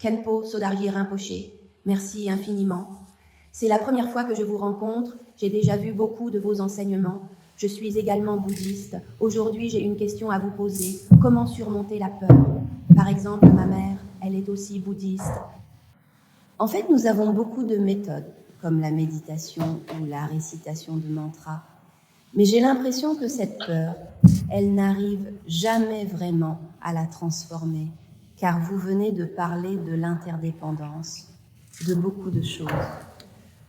Khenpo Sodarji Rinpoché, merci infiniment. C'est la première fois que je vous rencontre, j'ai déjà vu beaucoup de vos enseignements. Je suis également bouddhiste. Aujourd'hui, j'ai une question à vous poser. Comment surmonter la peur? Par exemple, ma mère, elle est aussi bouddhiste. En fait, nous avons beaucoup de méthodes, comme la méditation ou la récitation de mantras. Mais j'ai l'impression que cette peur, elle n'arrive jamais vraiment à la transformer, car vous venez de parler de l'interdépendance, de beaucoup de choses.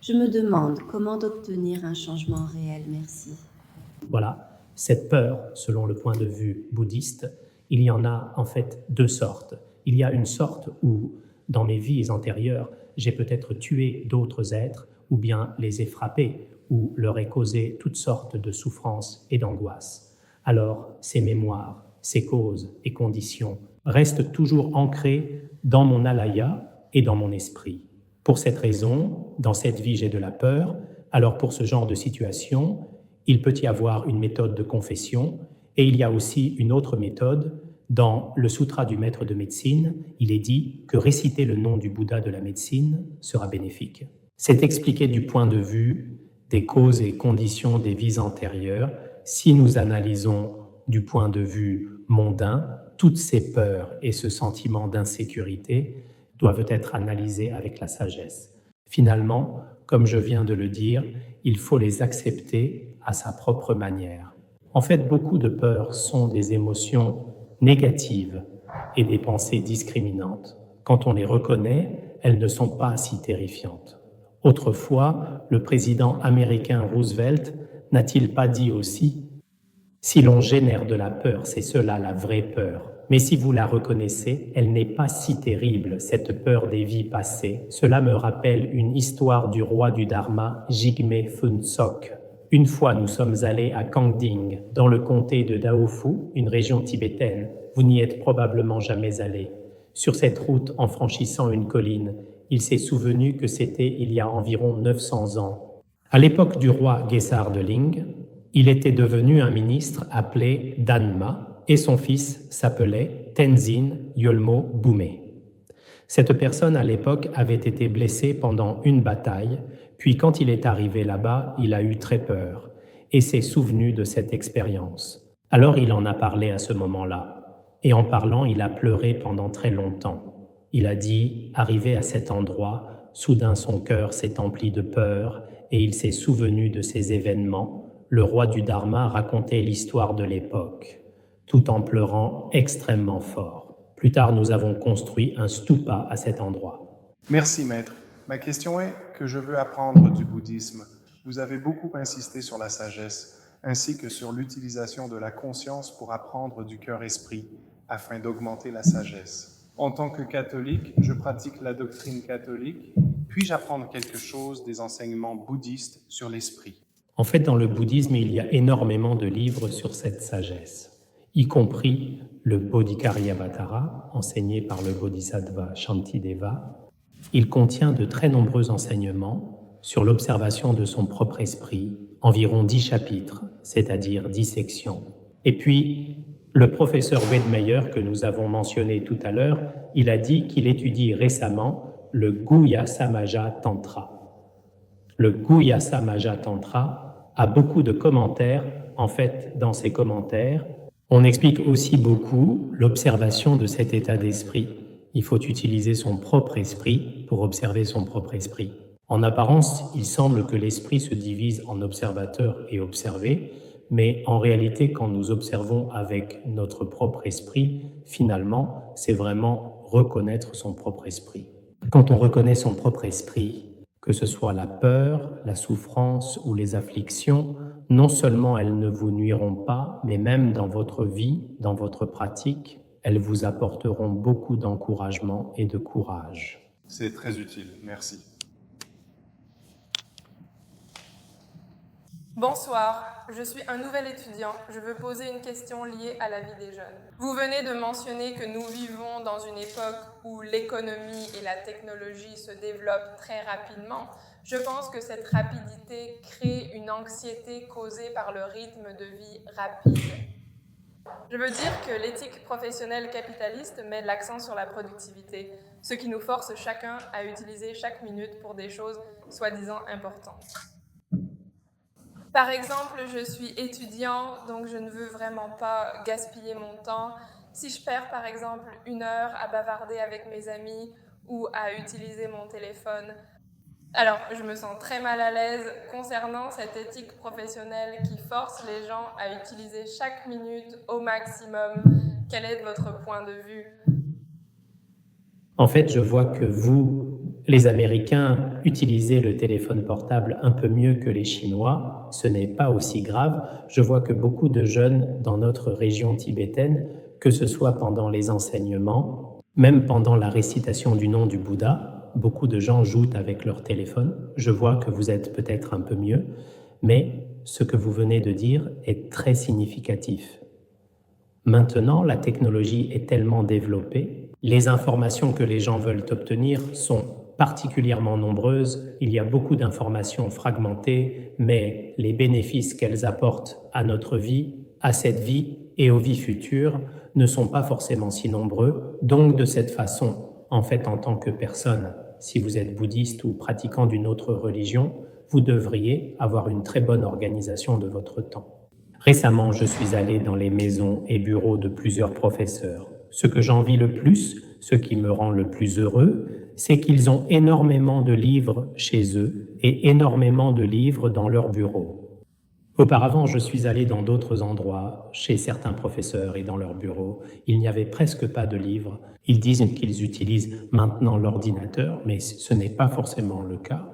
Je me demande comment obtenir un changement réel. Merci. Voilà, cette peur, selon le point de vue bouddhiste, il y en a en fait deux sortes. Il y a une sorte où, dans mes vies antérieures, j'ai peut-être tué d'autres êtres, ou bien les ai frappés, ou leur ai causé toutes sortes de souffrances et d'angoisses. Alors, ces mémoires, ces causes et conditions restent toujours ancrées dans mon alaya et dans mon esprit. Pour cette raison, dans cette vie, j'ai de la peur. Alors, pour ce genre de situation, il peut y avoir une méthode de confession et il y a aussi une autre méthode. Dans le Sutra du Maître de médecine, il est dit que réciter le nom du Bouddha de la médecine sera bénéfique. C'est expliqué du point de vue des causes et conditions des vies antérieures. Si nous analysons du point de vue mondain, toutes ces peurs et ce sentiment d'insécurité doivent être analysés avec la sagesse. Finalement, comme je viens de le dire, il faut les accepter à sa propre manière. En fait, beaucoup de peurs sont des émotions négatives et des pensées discriminantes. Quand on les reconnaît, elles ne sont pas si terrifiantes. Autrefois, le président américain Roosevelt n'a-t-il pas dit aussi « Si l'on génère de la peur, c'est cela la vraie peur. Mais si vous la reconnaissez, elle n'est pas si terrible, cette peur des vies passées. Cela me rappelle une histoire du roi du Dharma, Jigme Phuntsok. Une fois, nous sommes allés à Kangding, dans le comté de Daofu, une région tibétaine. Vous n'y êtes probablement jamais allé. Sur cette route, en franchissant une colline, il s'est souvenu que c'était il y a environ 900 ans. À l'époque du roi Gesar de Ling, il était devenu un ministre appelé Danma et son fils s'appelait Tenzin Yolmo Boumé. Cette personne à l'époque avait été blessée pendant une bataille, puis quand il est arrivé là-bas, il a eu très peur et s'est souvenu de cette expérience. Alors il en a parlé à ce moment-là, et en parlant, il a pleuré pendant très longtemps. Il a dit, arrivé à cet endroit, soudain son cœur s'est empli de peur et il s'est souvenu de ces événements. Le roi du Dharma racontait l'histoire de l'époque, tout en pleurant extrêmement fort. Plus tard, nous avons construit un stupa à cet endroit. Merci, maître. Ma question est que je veux apprendre du bouddhisme. Vous avez beaucoup insisté sur la sagesse, ainsi que sur l'utilisation de la conscience pour apprendre du cœur-esprit, afin d'augmenter la sagesse. En tant que catholique, je pratique la doctrine catholique. Puis-je apprendre quelque chose des enseignements bouddhistes sur l'esprit? En fait, dans le bouddhisme, il y a énormément de livres sur cette sagesse, y compris le Bodhikaryavattara, enseigné par le Bodhisattva Shantideva. Il contient de très nombreux enseignements sur l'observation de son propre esprit, environ 10 chapitres, c'est-à-dire 10 sections. Et puis, le professeur Wedmeyer, que nous avons mentionné tout à l'heure, il a dit qu'il étudie récemment le Guhya Samaja Tantra. Le Guhya Samaja Tantra a beaucoup de commentaires. En fait, dans ces commentaires, on explique aussi beaucoup l'observation de cet état d'esprit. Il faut utiliser son propre esprit pour observer son propre esprit. En apparence, il semble que l'esprit se divise en observateur et observé, mais en réalité, quand nous observons avec notre propre esprit, finalement, c'est vraiment reconnaître son propre esprit. Quand on reconnaît son propre esprit, que ce soit la peur, la souffrance ou les afflictions, non seulement elles ne vous nuiront pas, mais même dans votre vie, dans votre pratique, elles vous apporteront beaucoup d'encouragement et de courage. C'est très utile, merci. Bonsoir, je suis un nouvel étudiant. Je veux poser une question liée à la vie des jeunes. Vous venez de mentionner que nous vivons dans une époque où l'économie et la technologie se développent très rapidement. Je pense que cette rapidité crée une anxiété causée par le rythme de vie rapide. Je veux dire que l'éthique professionnelle capitaliste met l'accent sur la productivité. ce qui nous force chacun à utiliser chaque minute pour des choses soi-disant importantes. Par exemple, je suis étudiant, donc je ne veux vraiment pas gaspiller mon temps. Si je perds par exemple 1 heure à bavarder avec mes amis ou à utiliser mon téléphone, alors je me sens très mal à l'aise concernant cette éthique professionnelle qui force les gens à utiliser chaque minute au maximum. Quel est votre point de vue ? En fait, je vois que vous, les Américains, utilisez le téléphone portable un peu mieux que les Chinois. Ce n'est pas aussi grave. Je vois que beaucoup de jeunes dans notre région tibétaine, que ce soit pendant les enseignements, même pendant la récitation du nom du Bouddha, beaucoup de gens jouent avec leur téléphone. Je vois que vous êtes peut-être un peu mieux, mais ce que vous venez de dire est très significatif. Maintenant, la technologie est tellement développée, les informations que les gens veulent obtenir sont particulièrement nombreuses, il y a beaucoup d'informations fragmentées, mais les bénéfices qu'elles apportent à notre vie, à cette vie et aux vies futures ne sont pas forcément si nombreux. Donc, de cette façon, en fait, en tant que personne, si vous êtes bouddhiste ou pratiquant d'une autre religion, vous devriez avoir une très bonne organisation de votre temps. Récemment, je suis allé dans les maisons et bureaux de plusieurs professeurs. Ce que j'envie le plus, ce qui me rend le plus heureux, c'est qu'ils ont énormément de livres chez eux et énormément de livres dans leurs bureaux. Auparavant, je suis allé dans d'autres endroits, chez certains professeurs et dans leurs bureaux. Il n'y avait presque pas de livres. Ils disent qu'ils utilisent maintenant l'ordinateur, mais ce n'est pas forcément le cas.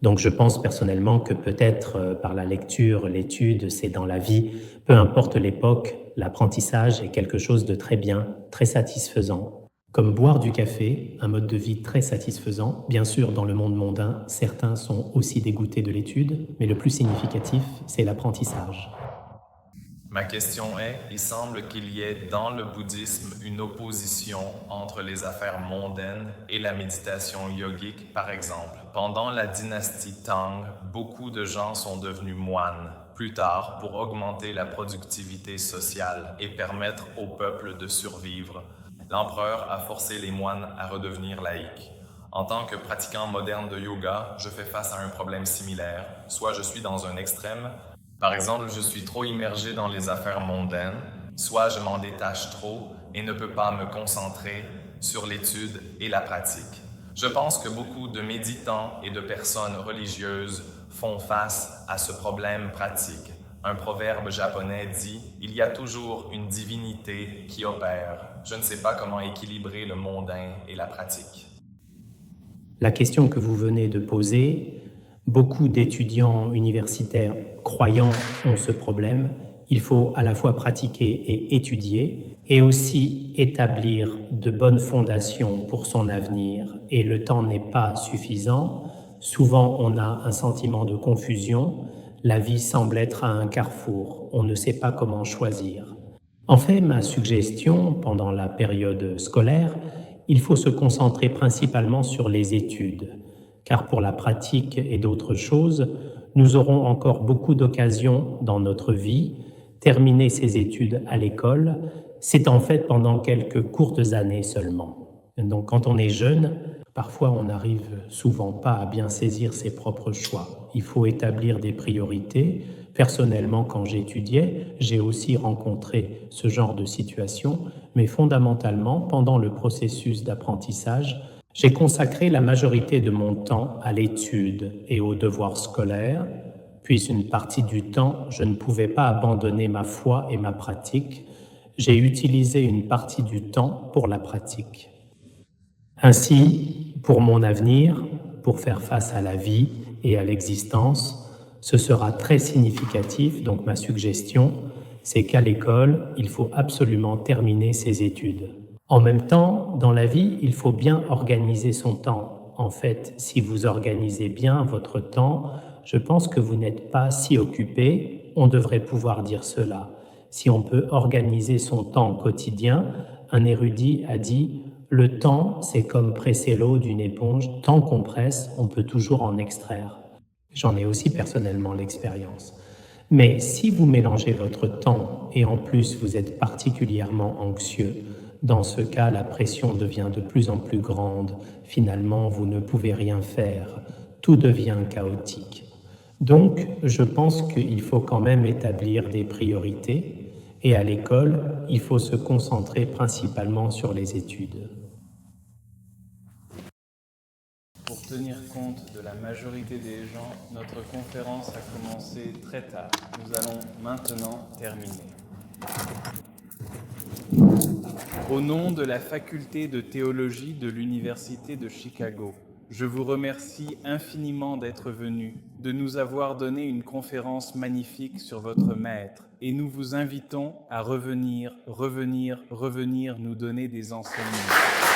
Donc je pense personnellement que peut-être par la lecture, l'étude, c'est dans la vie, peu importe l'époque, l'apprentissage est quelque chose de très bien, très satisfaisant. Comme boire du café, un mode de vie très satisfaisant. Bien sûr, dans le monde mondain, certains sont aussi dégoûtés de l'étude, mais le plus significatif, c'est l'apprentissage. Ma question est, il semble qu'il y ait dans le bouddhisme une opposition entre les affaires mondaines et la méditation yogique, par exemple. Pendant la dynastie Tang, beaucoup de gens sont devenus moines, plus tard pour augmenter la productivité sociale et permettre au peuple de survivre. L'empereur a forcé les moines à redevenir laïcs. En tant que pratiquant moderne de yoga, je fais face à un problème similaire. Soit je suis dans un extrême, par exemple, je suis trop immergé dans les affaires mondaines, soit je m'en détache trop et ne peux pas me concentrer sur l'étude et la pratique. Je pense que beaucoup de méditants et de personnes religieuses font face à ce problème pratique. Un proverbe japonais dit « Il y a toujours une divinité qui opère. Je ne sais pas comment équilibrer le mondain et la pratique. » La question que vous venez de poser, beaucoup d'étudiants universitaires croyants ont ce problème. Il faut à la fois pratiquer et étudier, et aussi établir de bonnes fondations pour son avenir. Et le temps n'est pas suffisant. Souvent, on a un sentiment de confusion. La vie semble être à un carrefour. On ne sait pas comment choisir. En fait, ma suggestion, pendant la période scolaire, il faut se concentrer principalement sur les études. Car pour la pratique et d'autres choses, nous aurons encore beaucoup d'occasions dans notre vie. Terminer ses études à l'école, c'est en fait pendant quelques courtes années seulement. Donc quand on est jeune, parfois on n'arrive souvent pas à bien saisir ses propres choix. Il faut établir des priorités. Personnellement, quand j'étudiais, j'ai aussi rencontré ce genre de situation, mais fondamentalement, pendant le processus d'apprentissage, j'ai consacré la majorité de mon temps à l'étude et aux devoirs scolaires, puis une partie du temps, je ne pouvais pas abandonner ma foi et ma pratique. J'ai utilisé une partie du temps pour la pratique. Ainsi, pour mon avenir, pour faire face à la vie et à l'existence, ce sera très significatif. Donc ma suggestion, c'est qu'à l'école, il faut absolument terminer ses études. En même temps, dans la vie, il faut bien organiser son temps. En fait, si vous organisez bien votre temps, je pense que vous n'êtes pas si occupé. On devrait pouvoir dire cela. Si on peut organiser son temps quotidien, un érudit a dit « Le temps, c'est comme presser l'eau d'une éponge. Tant qu'on presse, on peut toujours en extraire. » J'en ai aussi personnellement l'expérience. Mais si vous mélangez votre temps et en plus vous êtes particulièrement anxieux, Dans ce cas, la pression devient de plus en plus grande. Finalement, vous ne pouvez rien faire. Tout devient chaotique. Donc, je pense qu'il faut quand même établir des priorités. Et à l'école, il faut se concentrer principalement sur les études. Pour tenir compte de la majorité des gens, notre conférence a commencé très tard. Nous allons maintenant terminer. Au nom de la faculté de théologie de l'Université de Chicago, je vous remercie infiniment d'être venus, de nous avoir donné une conférence magnifique sur votre maître, et nous vous invitons à revenir nous donner des enseignements.